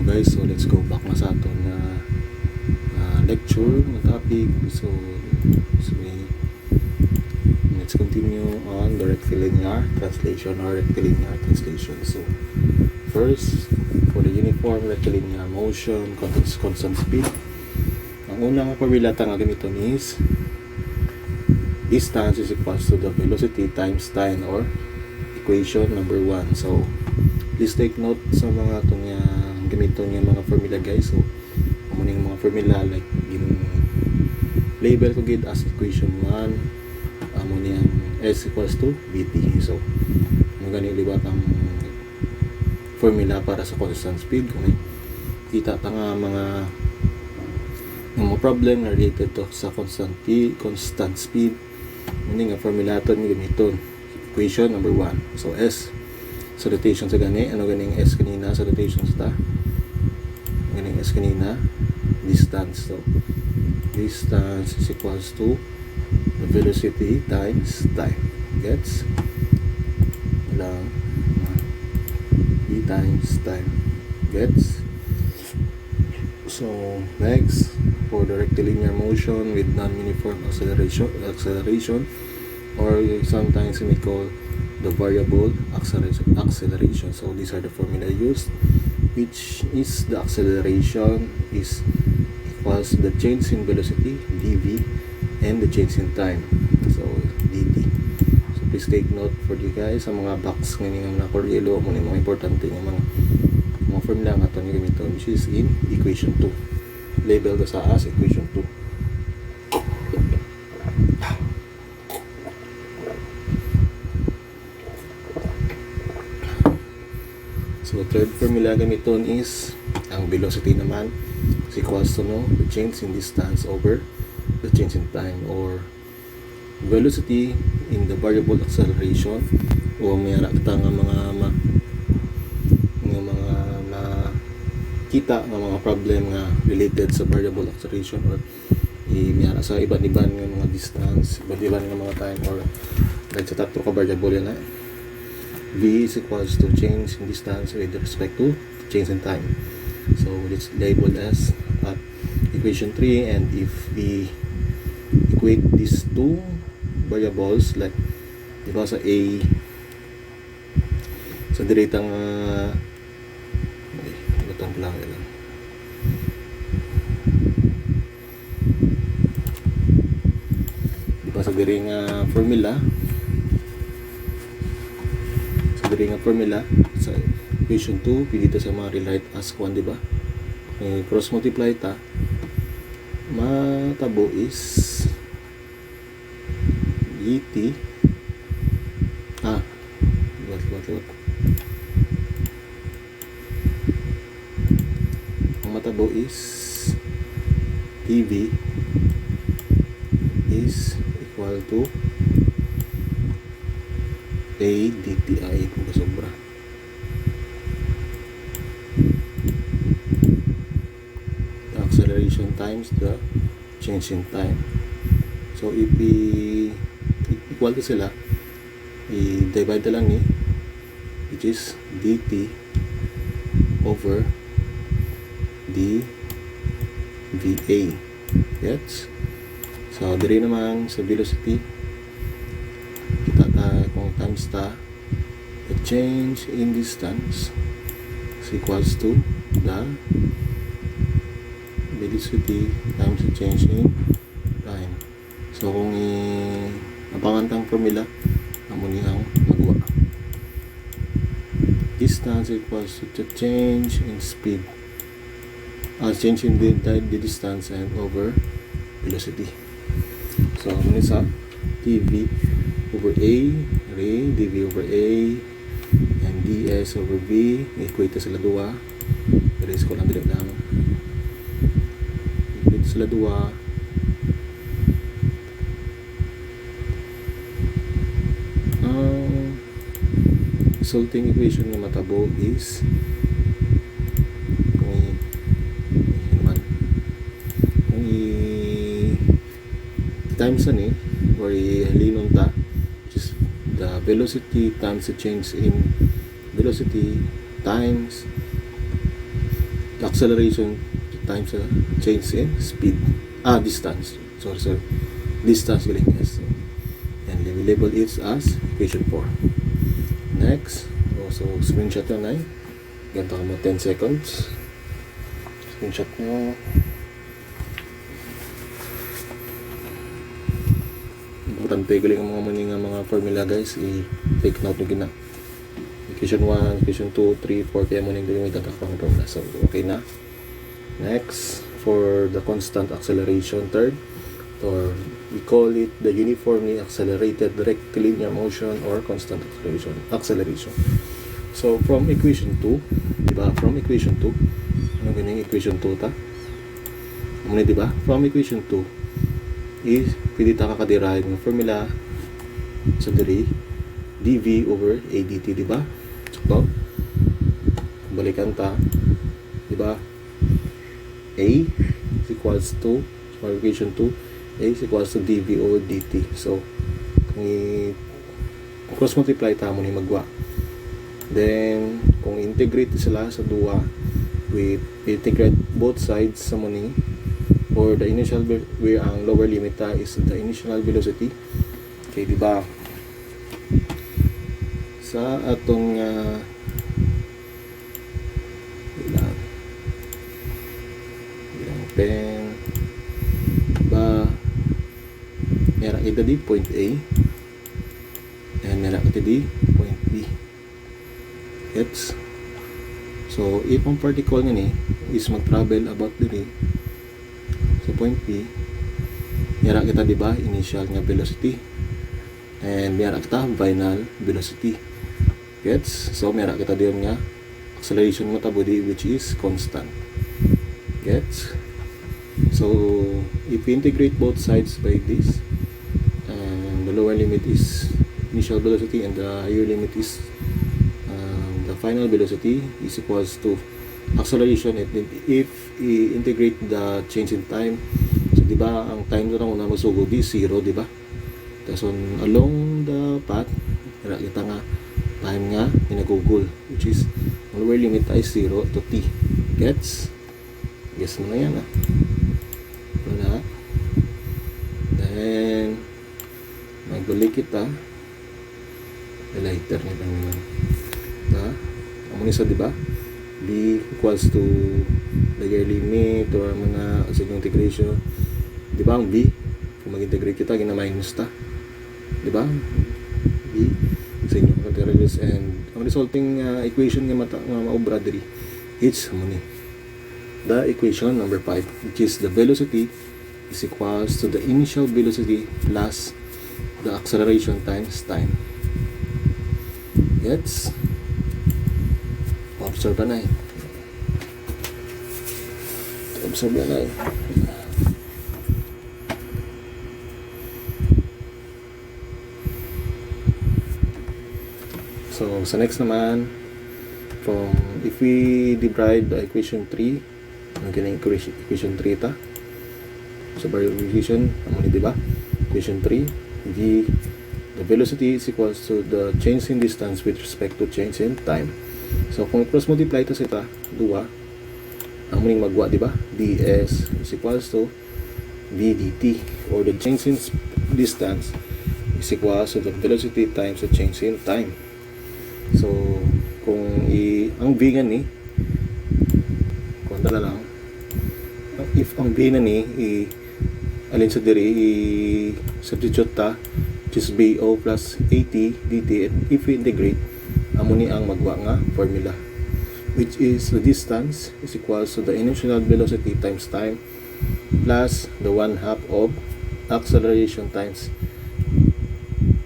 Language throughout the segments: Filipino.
guys, so let's go back na sa aton na lecture na topic. Let's continue on the rectilinear translation or rectilinear translation. So first, for the uniform rectilinear motion, constant speed, ang unang formula nga gamiton is distance is equals to the velocity times time, or equation number 1. So please take note sa mga itong gamiton yung mga formula guys. So muna yung mga formula like yung label ko gid as equation 1, muna yung S equals to Vt. So ganyan liwat ang formula para sa constant speed. Kung kita ta nga mga problem na related to sa constant speed, muna nga formula ito gamiton equation number 1. So S sa rotation sa gani, ano ganing S kanina sa rotation sa ganing S kanina, distance. So distance is equals to the velocity times time. Gets? Lang V times time. Gets? So next, for the rectilinear motion with non-uniform acceleration, or sometimes we call the variable acceleration. So these are the formula used, which is the acceleration is equals the change in velocity dv and the change in time, so dt. So please take note for you guys sa mga box ngayon na korelo mo mga importante ng mga formula nga ito gamiton, which is in equation 2. Label ko sa as equation 2. So third formula gamiton is ang velocity naman is equals to the change in distance over the change in time, or velocity in the variable acceleration, o mayara kita nga mga kita nga mga problem nga related sa variable acceleration, or mayara sa iban-iban nga mga distance, iban-iban nga mga time, or like sa tatlo ka variable yan V is equals to change in distance with respect to change in time. So it's labeled as equation 3, and if we equate these two variables, like diba sa A, sa diretang butang lang diba sa direng formula sa equation 2, pwede sa mga relate as 1, diba? Cross multiply ta, matabo is dt ang matabo is dv is equal to a dt. Ay kung kasobra, the acceleration times the change in time. So if equal to sila, i-divide na lang ni, which is dt over dva. Yes? So diri naman sa velocity, kita kung times ta the change in distance is equals to the velocity times the change in time. So kung napangantang formula amo niyang magawa, distance equals to the change in speed, change in the distance and over velocity. So muna sa dv over a dv over a and ds over v, equate sila duwa, erase ko lang dili lang, equate sila duwa. Resulting equation nga matabo is kung times ani, or i-linon ta, which is the velocity times the change in velocity times the acceleration times the change in speed. Distance. Sorry. Distance galing S. And we label it as equation 4. Next, also screenshot na 9. Ganito ka mo 10 seconds. Screenshot nyo. Importante galing ang mga muning mga formula guys. I-take note nyo gina. Equation 1, equation 2, 3, 4. Kaya muning galing may tatakpang formula. So, okay na. Next, for the constant acceleration third, or we call it the uniformly accelerated rectilinear motion or constant acceleration. So, from equation 2, diba? From equation 2, ano ganyan equation 2 ta? Ano diba? From equation 2, is pwede ta kakaderive ng formula sa diri dv over adt, diba? So, balikan ta, diba? A is equals to, for equation 2, A is equals to dv over dt. So, kung cross multiply ta mo ni magwa. Then, kung integrate sila sa duwa, we integrate both sides sa mo ni, or the initial, where ang lower limit ta is the initial velocity. Okay, diba? Sa atong pen ba meron kita di point A and meron kita di point B. Gets? So if ang particle nga ni is mag-travel about diri sa point B, meron kita diba initial nga velocity and meron kita final velocity. Gets? So meron kita diyon nga acceleration mo tabo di which is constant. Gets? So, if we integrate both sides by this, the lower limit is initial velocity and the higher limit is the final velocity is equals to acceleration. If we integrate the change in time, so diba ang time na una masugo di 0, diba? So, along the path, kita nga time nga pinagugol, which is ang lower limit ay 0 to t. Gets? Guess mo na yan wala. Then magbalik kita the lighter nito naman amo ni sa diba b equals to the higher limit or mga sa integration, diba ang b kung mag-integrate kita gina minus ta, diba b sa inyong materials and ang resulting equation nga maobra diri it's amo ni the equation number 5, which is the velocity is equals to the initial velocity plus the acceleration times time. Gets? Observe na eh. Observe na eh. So, sa next naman, from if we divide the equation 3, ang ganang equation 3 ta so by equation amo ni diba equation 3 the velocity is equals to the change in distance with respect to change in time. So kung cross multiply ta sa duwa amo ning magwa diba ds is equals to v dt or the change in distance is equals to the velocity times the change in time. So kung ang v nga ni kontra na lang if ang b na ni alin sa diri substitute ta which is bo plus at dt and if we integrate amo ni ang magwa nga formula which is the distance is equals to the initial velocity times time plus the 1/2 of acceleration times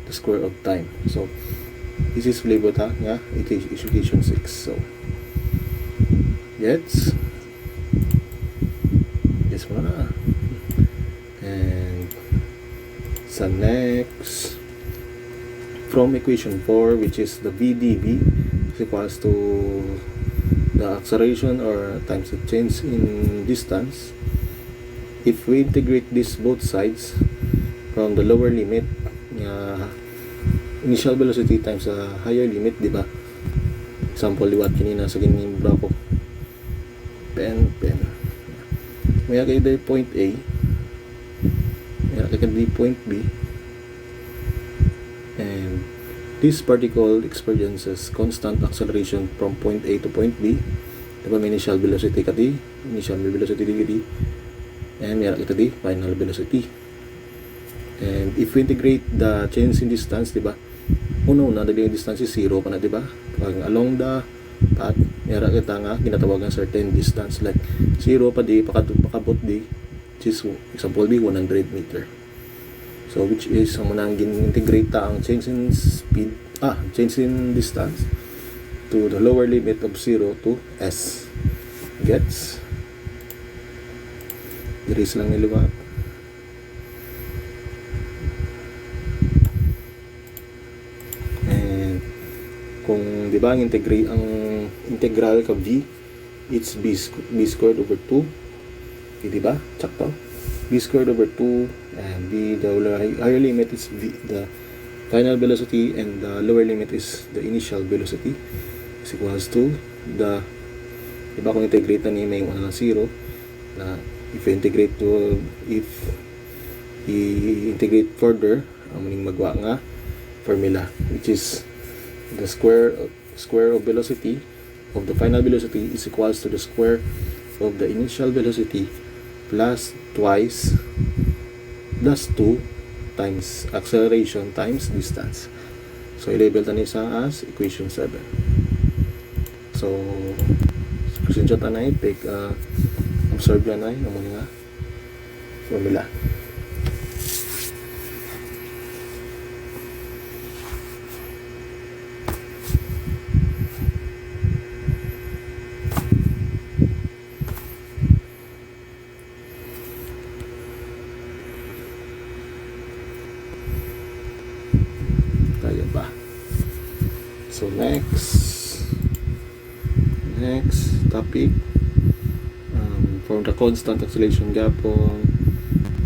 the square of time. So this is labeled ha nga equation 6. So gets na. And sa next from equation 4 which is the vdv is equals to the acceleration or times the change in distance. If we integrate this both sides from the lower limit initial velocity times the higher limit, diba? Example liwat kanina sa gining bracket pen. May kayo dahil point A, may kayo di point B, and this particle experiences constant acceleration from point A to point B. Diba may initial velocity kati, initial velocity di, and may kita di final velocity. And if we integrate the change in distance, diba, una yung distance is 0 pa na, diba? Pag along the path, may kita nga ginatawagan certain distance like 0 pa di, pakabot di, which is example di 100 meter. So which is ang munang integrate ang change in speed, change in distance to the lower limit of 0 to S. Gets? Erase lang niliwa. And kung di ba ang integral ka V, it's b squared over 2. Di ba? Sakto. B squared over 2, and the higher limit is the final velocity, and the lower limit is the initial velocity, is equals to the, diba kung integrate na ni may 1 na 0, na if i-integrate further, ang muning magwa nga formula, which is the square of velocity of the final velocity is equals to the square of the initial velocity plus 2 times acceleration times distance. So i-label ta ni sa as equation 7. So screenshot na take observe na amo nga formula. Kaya ba? So next topic, from the constant acceleration gap on,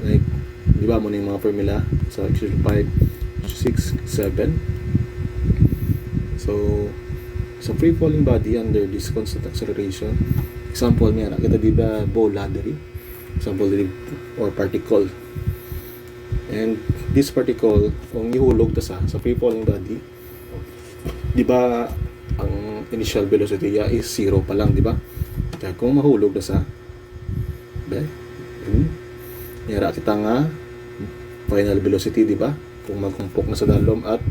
like, di ba mo na yung mga formula sa equation 5, 6, 7. So sa free falling body under this constant acceleration, example niya na kita di ba bola diri, example diri, or particle, and this particle kung ihulog ta sa free falling body, di ba ang initial velocity niya is 0 pa lang, di ba? Kaya kung mahulog na sa nira kita nga final velocity, di ba? Kung magkumpok na sa dalom at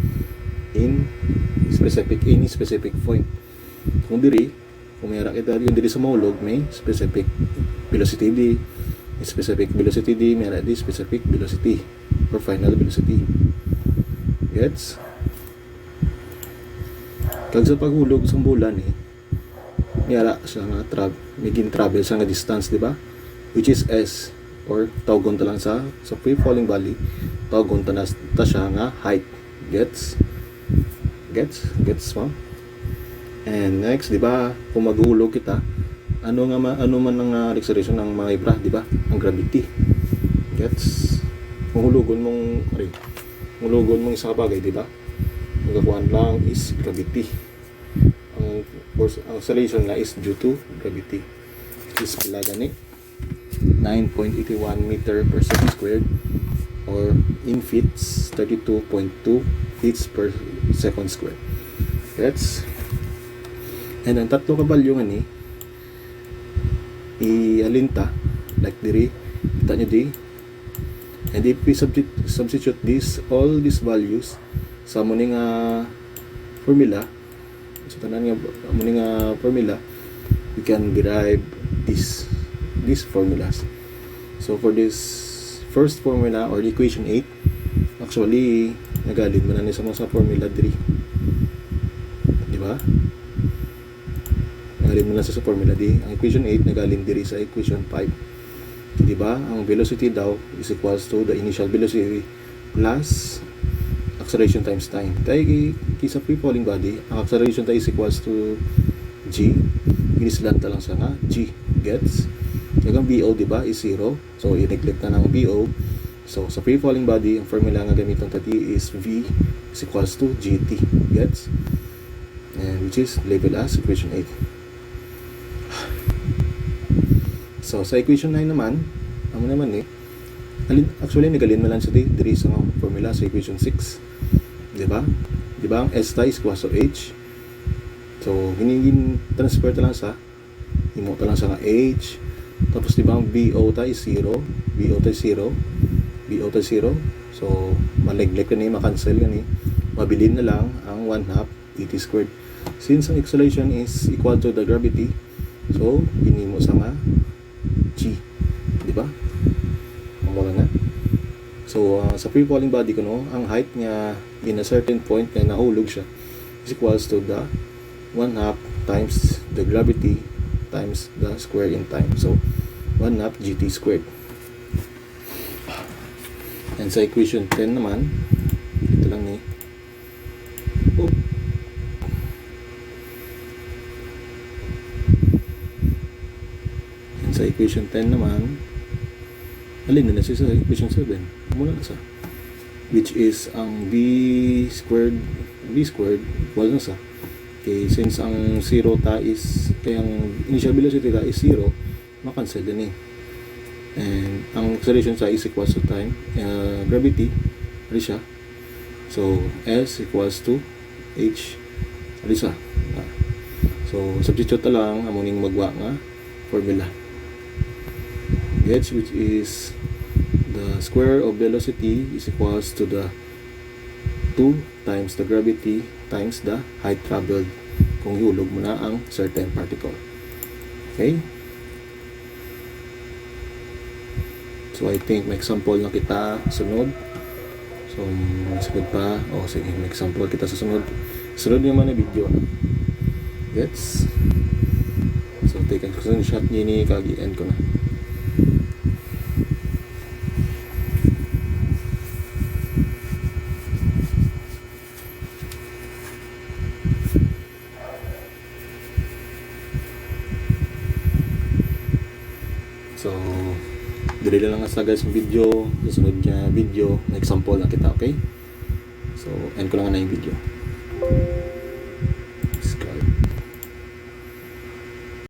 in specific point. Kung diri, kung nira kita yung diri sa mahulog, may specific velocity di, specific velocity di, may di specific velocity or final velocity. Gets? Kag sa paghulog sa bulan nira siya nga maging travel siya nga distance, di ba? Which is S, or tawgon ta lang sa free falling body, tawgon ta siya nga height. Gets mo? And next, di ba, kung maghulog kita, ano man ang acceleration ng mga ibra, di ba? Ang gravity. Gets? Kung hulugon mong isang bagay, di ba? Ang gagawin lang is gravity. Ang acceleration nga is due to gravity. Is pala gani 9.81 meter per second squared, or in feet 32.2 feet per second squared. Gets? And ang tatlo ka value nga ni ialinta like diri, kita nyo di, and if we substitute all these values sa muning formula, so tanan nga muning formula, we can derive these formulas. So for this first formula, or the equation 8, actually nagalid man na ni sa mga formula diri, di ba? Nagalid man na sa formula di. Ang equation 8 nagalin diri sa equation 5, di ba? Ang velocity daw is equals to the initial velocity plus acceleration times time. Tayo sa free falling body, ang acceleration tayo is equals to g, ginislan ta lang sa nga g. Gets? Yung BO, di ba, is 0. So i-neglect na ng BO. So sa free falling body, ang formula nga gamiton tati is V is equals to GT. Gets? And which is labeled as equation 8. So sa equation 9 naman, amo naman ni actually nagalin man lang sa diri sa formula sa equation 6. Di ba? Di ba ang S ta is equals to H. So hiningin transfer ta lang sa imo ta lang sa H. Tapos di ba ang BO ta is 0, BO ta is 0, BO ta is 0. So malegleg ka ni, makancel ka ni. Mabilin na lang ang 1/2 ET squared. Since ang acceleration is equal to the gravity, so hinimo sa nga G, di ba? Mawala na. So sa free falling body kuno, ang height niya in a certain point na nahulog siya is equals to the 1/2 times the gravity times the square in time. So 1/2 GT squared. And sa equation 10 naman, ito lang ni sa equation 10 naman, alin na siya sa equation 7, muna na sa which is ang b squared equal na sa okay, since ang 0 ta is kaya ang initial velocity ta is 0, makancel din eh, and ang acceleration sa is equals to time gravity ali siya, so S equals to H ali siya. So substitute ta lang amuning magwa nga formula H, which is the square of velocity is equals to the 2 times the gravity times the height traveled kung ihulog mo na ang certain particle. Okay? So I think may example na kita sunod. So sunod pa. O sige, may example kita sa sunod. Sunod naman na video. Gets? So take a screenshot niya ni kagi-end ko na. So, dili lang sa guys yung video. Susunod niya video, na example lang kita, okay? So, end ko lang na yung video.